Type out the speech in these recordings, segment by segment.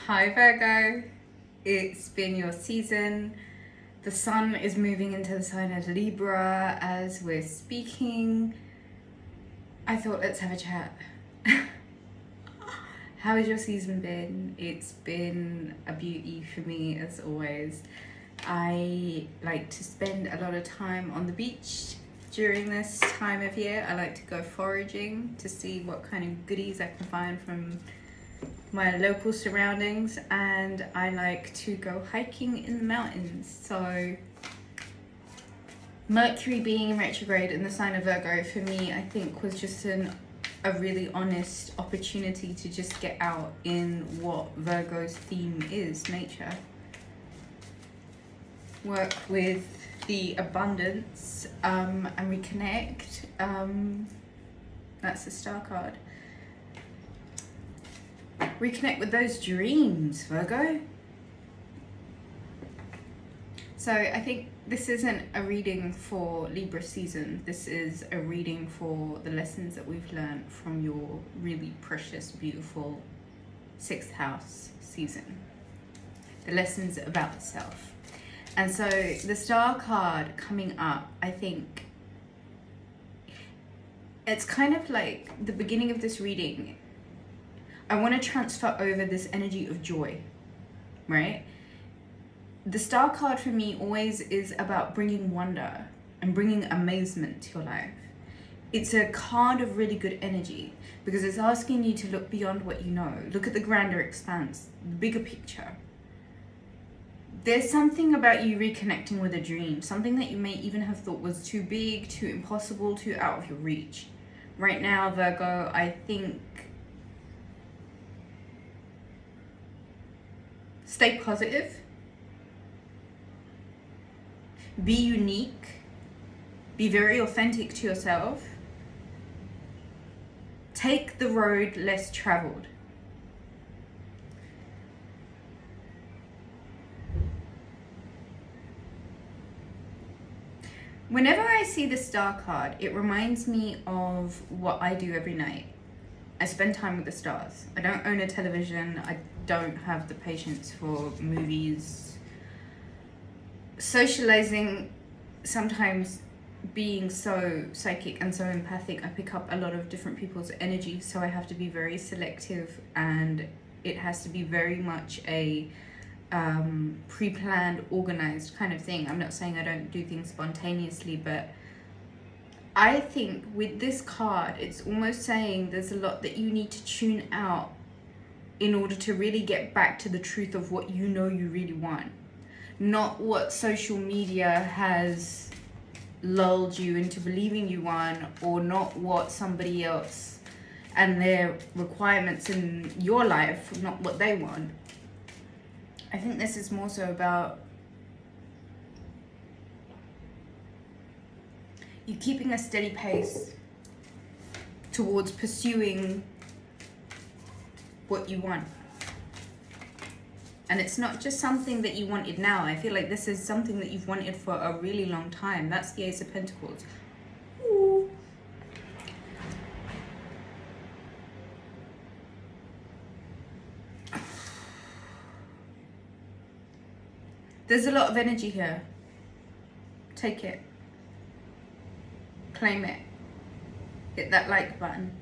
Hi Virgo, it's been your season. The sun is moving into the sign of Libra as we're speaking. I thought let's have a chat. How has your season been? It's been a beauty for me as always. I like to spend a lot of time on the beach during this time of year. I like to go foraging to see what kind of goodies I can find from my local surroundings, and I like to go hiking in the mountains. So Mercury being in retrograde in the sign of Virgo for me, I think, was just a really honest opportunity to just get out in what Virgo's theme is, nature. Work with the abundance and reconnect. That's the star card. Reconnect with those dreams, Virgo. So I think this isn't a reading for Libra season. This is a reading for the lessons that we've learned from your really precious, beautiful 6th house season. The lessons about the self. And so the star card coming up, I think it's kind of like the beginning of this reading. I want to transfer over this energy of joy, right? The star card for me always is about bringing wonder and bringing amazement to your life. It's a card of really good energy because it's asking you to look beyond what you know. Look at the grander expanse, the bigger picture. There's something about you reconnecting with a dream, something that you may even have thought was too big, too impossible, too out of your reach. Right now, Virgo, I think stay positive, be unique, be very authentic to yourself, take the road less traveled. Whenever I see the star card, it reminds me of what I do every night. I spend time with the stars. I don't own a television. I don't have the patience for movies. Socializing, sometimes being so psychic and so empathic, I pick up a lot of different people's energy, so I have to be very selective, and it has to be very much a pre-planned, organized kind of thing. I'm not saying I don't do things spontaneously, but I think with this card, it's almost saying there's a lot that you need to tune out in order to really get back to the truth of what you know you really want. Not what social media has lulled you into believing you want, or not what somebody else and their requirements in your life, not what they want. I think this is more so about you keeping a steady pace towards pursuing what you want. And it's not just something that you wanted now. I feel like this is something that you've wanted for a really long time. That's the Ace of Pentacles. Ooh. There's a lot of energy here. Take it. Claim it. Hit that like button.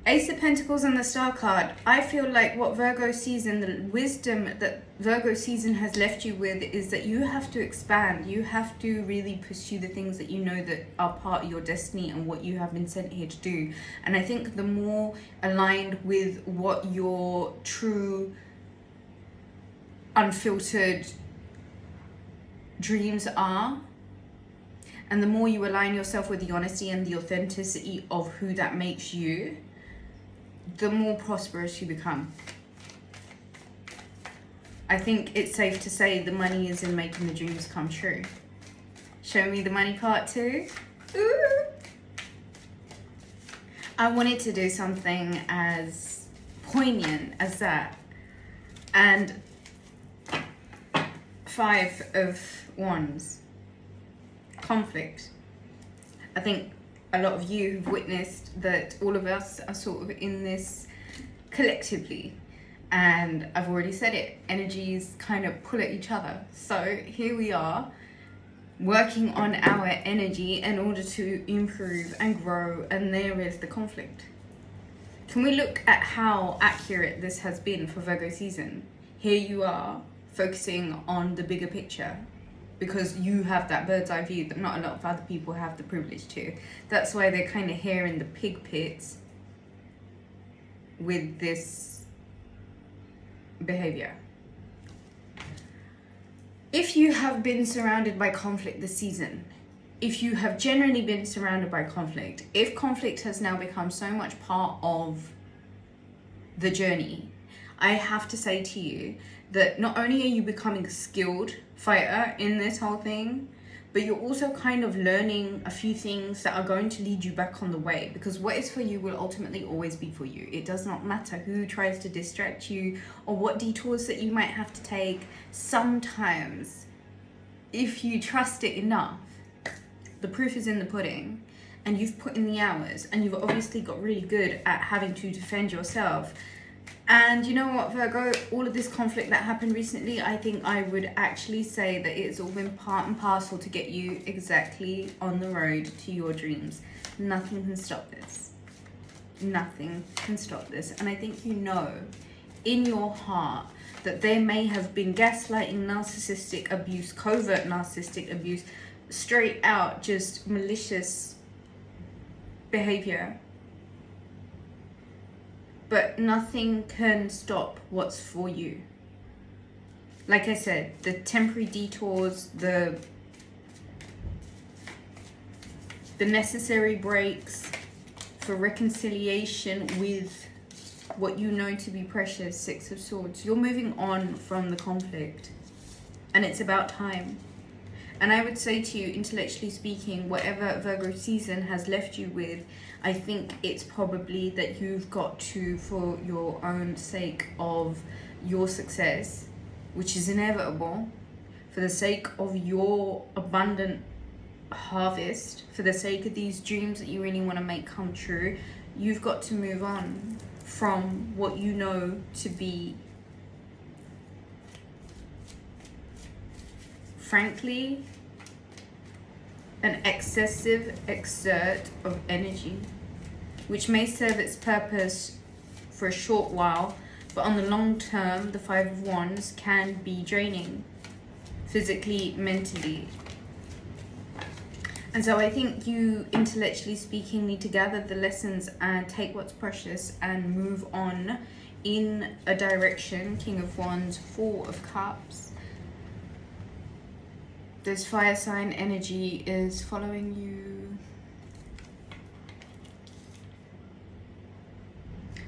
Ace of Pentacles and the Star card. I feel like what Virgo season, the wisdom that Virgo season has left you with is that you have to expand. You have to really pursue the things that you know that are part of your destiny and what you have been sent here to do. And I think the more aligned with what your true, unfiltered dreams are, and the more you align yourself with the honesty and the authenticity of who that makes you, the more prosperous you become. I think it's safe to say the money is in making the dreams come true. Show me the money part too. Ooh. I wanted to do something as poignant as that. And 5 of Wands. Conflict. I think a lot of you have witnessed that all of us are sort of in this collectively. And I've already said it, energies kind of pull at each other. So here we are, working on our energy in order to improve and grow, and there is the conflict. Can we look at how accurate this has been for Virgo season? Here you are, focusing on the bigger picture, because you have that bird's eye view that not a lot of other people have the privilege to. That's why they're kind of here in the pig pits with this behavior. If you have been surrounded by conflict this season, if you have generally been surrounded by conflict, if conflict has now become so much part of the journey, I have to say to you that not only are you becoming a skilled fighter in this whole thing, but you're also kind of learning a few things that are going to lead you back on the way, because what is for you will ultimately always be for you. It does not matter who tries to distract you or what detours that you might have to take. Sometimes, if you trust it enough, the proof is in the pudding, and you've put in the hours, and you've obviously got really good at having to defend yourself. And you know what, Virgo, all of this conflict that happened recently, I think I would actually say that it's all been part and parcel to get you exactly on the road to your dreams. Nothing can stop this. Nothing can stop this. And I think you know in your heart that there may have been gaslighting, narcissistic abuse, covert narcissistic abuse, straight out just malicious behavior. But nothing can stop what's for you. Like I said, the temporary detours, the necessary breaks for reconciliation with what you know to be precious, Six of Swords. You're moving on from the conflict, and it's about time. And I would say to you, intellectually speaking, whatever Virgo season has left you with, I think it's probably that you've got to, for your own sake of your success, which is inevitable, for the sake of your abundant harvest, for the sake of these dreams that you really want to make come true, you've got to move on from what you know to be, frankly, an excessive exert of energy, which may serve its purpose for a short while, but on the long term, the Five of Wands can be draining, physically, mentally. And so I think you, intellectually speaking, need to gather the lessons and take what's precious and move on in a direction. King of Wands, Four of Cups. This fire sign energy is following you.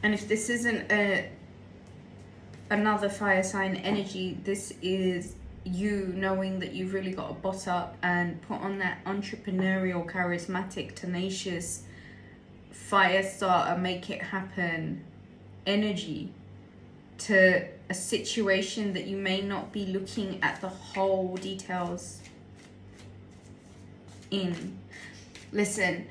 And if this isn't another fire sign energy, this is you knowing that you've really got to boss up and put on that entrepreneurial, charismatic, tenacious, fire starter, make it happen energy to a situation that you may not be looking at the whole details in. Listen,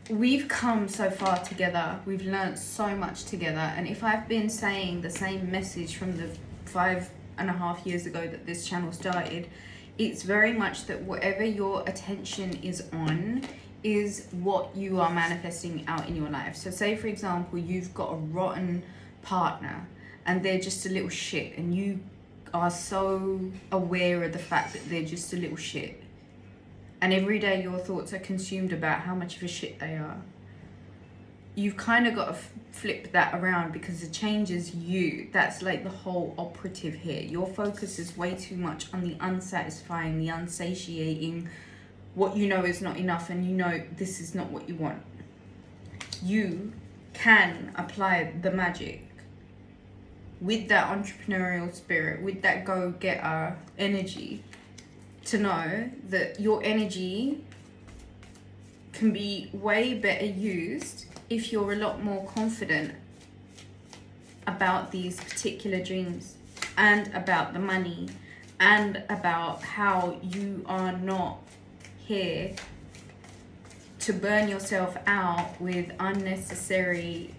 we've come so far together, we've learned so much together, and if I've been saying the same message from the 5.5 years ago that this channel started, it's very much that whatever your attention is on is what you are manifesting out in your life. So say, for example, you've got a rotten partner and they're just a little shit, and you are so aware of the fact that they're just a little shit, and every day your thoughts are consumed about how much of a shit they are. You've kind of got to flip that around, because it changes you. That's like the whole operative here. Your focus is way too much on the unsatisfying, the unsatiating, what you know is not enough, and you know this is not what you want. You can apply the magic with that entrepreneurial spirit, with that go-getter energy, to know that your energy can be way better used if you're a lot more confident about these particular dreams, and about the money, and about how you are not here to burn yourself out with unnecessary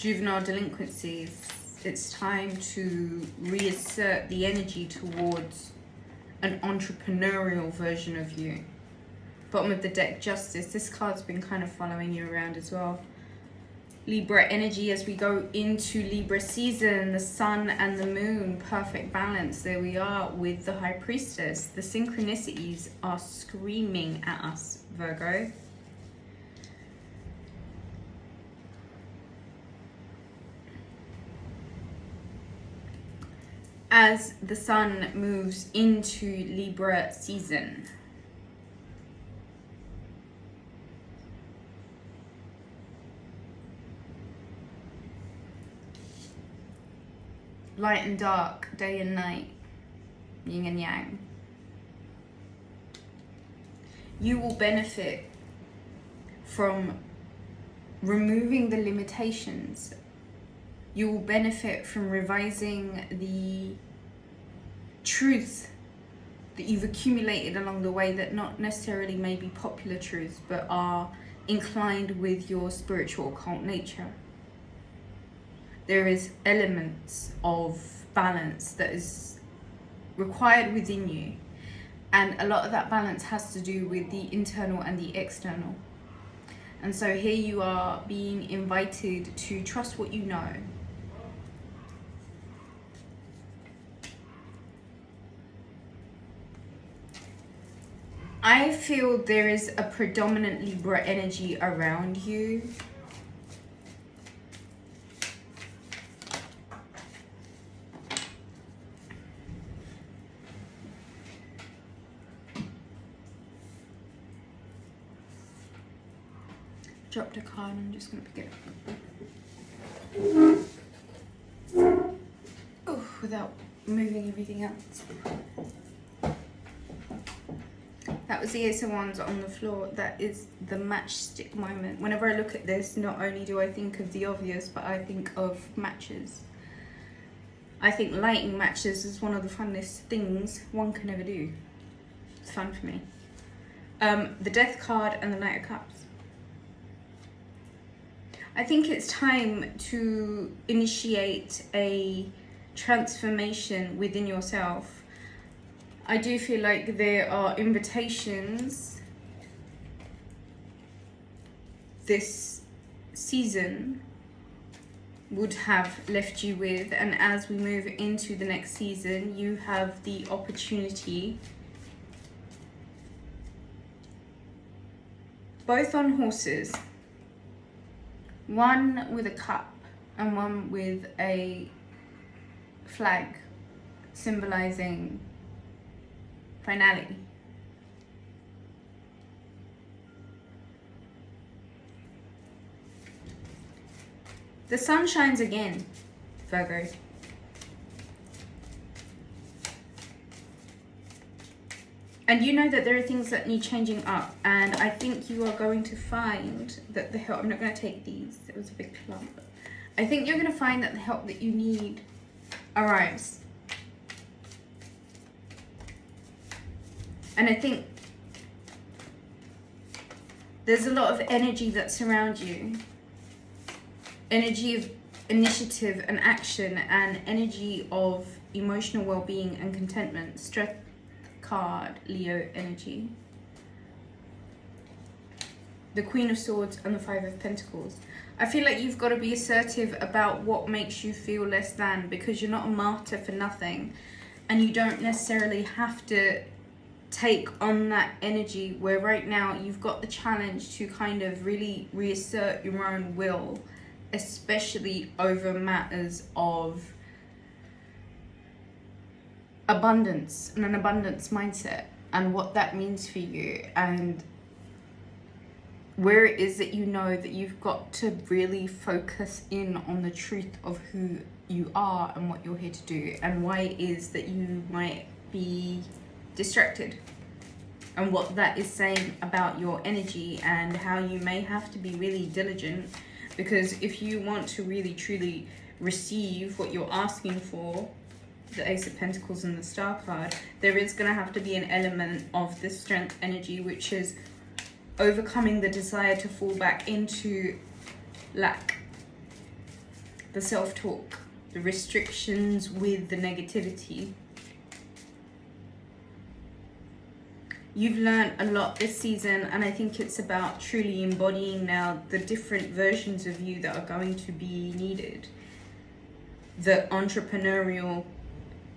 juvenile delinquencies. It's time to reassert the energy towards an entrepreneurial version of you. Bottom of the deck, Justice. This card's been kind of following you around as well. Libra energy as we go into Libra season. The sun and the moon, perfect balance. There we are with the High Priestess. The synchronicities are screaming at us, Virgo. As the sun moves into Libra season. Light and dark, day and night, yin and yang. You will benefit from removing the limitations. You will benefit from revising the truths that you've accumulated along the way that not necessarily may be popular truths, but are inclined with your spiritual occult nature. There is elements of balance that is required within you. And a lot of that balance has to do with the internal and the external. And so here you are being invited to trust what you know. I feel there is a predominant Libra energy around you. Dropped a card, I'm just going to pick it up. Oh, without moving everything else. That was the Ace of Wands on the floor. That is the matchstick moment. Whenever I look at this, not only do I think of the obvious, but I think of matches. I think lighting matches is one of the funnest things one can ever do. It's fun for me. The Death card and the Knight of Cups. I think it's time to initiate a transformation within yourself. I do feel like there are invitations this season would have left you with, and as we move into the next season, you have the opportunity, both on horses, one with a cup and one with a flag symbolizing finality. The sun shines again, Virgo. And you know that there are things that need changing up, and I think you are going to find that the help, I'm not going to take these, it was a big clump. I think you're going to find that the help that you need arrives. And I think there's a lot of energy that surrounds you. Energy of initiative and action, and energy of emotional well-being and contentment. Strength card, Leo energy. The Queen of Swords and the Five of Pentacles. I feel like you've got to be assertive about what makes you feel less than, because you're not a martyr for nothing, and you don't necessarily have to take on that energy, where right now you've got the challenge to kind of really reassert your own will, especially over matters of abundance and an abundance mindset, and what that means for you, and where it is that you know that you've got to really focus in on the truth of who you are and what you're here to do, and why it is that you might be distracted, and what that is saying about your energy, and how you may have to be really diligent, because if you want to really truly receive what you're asking for, the Ace of Pentacles and the Star card, there is going to have to be an element of the strength energy, which is overcoming the desire to fall back into lack. the self-talk, the restrictions with the negativity. You've learned a lot this season, and I think it's about truly embodying now the different versions of you that are going to be needed. The entrepreneurial,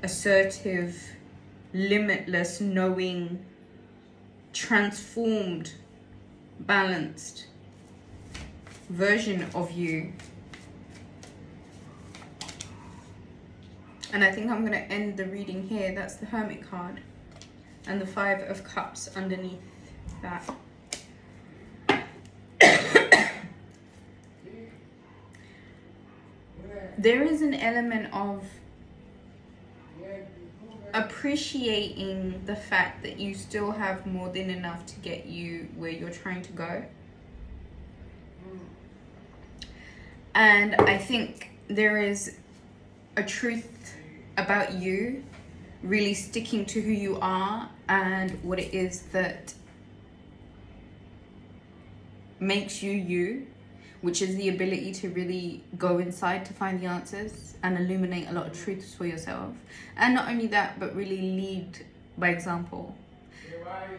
assertive, limitless, knowing, transformed, balanced version of you. And I think I'm going to end the reading here. That's the Hermit card. And the 5 of Cups underneath that. There is an element of appreciating the fact that you still have more than enough to get you where you're trying to go. And I think there is a truth about you really sticking to who you are and what it is that makes you you, which is the ability to really go inside to find the answers and illuminate a lot of truths for yourself. And not only that, but really lead by example.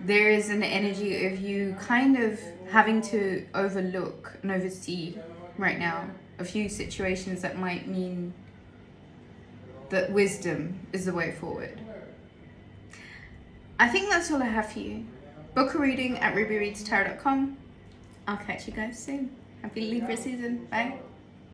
There is an energy of you kind of having to overlook and oversee right now a few situations that might mean that wisdom is the way forward. I think that's all I have for you. Book a reading at rubyreadstarot.com. I'll catch you guys soon. Happy Libra season. Bye.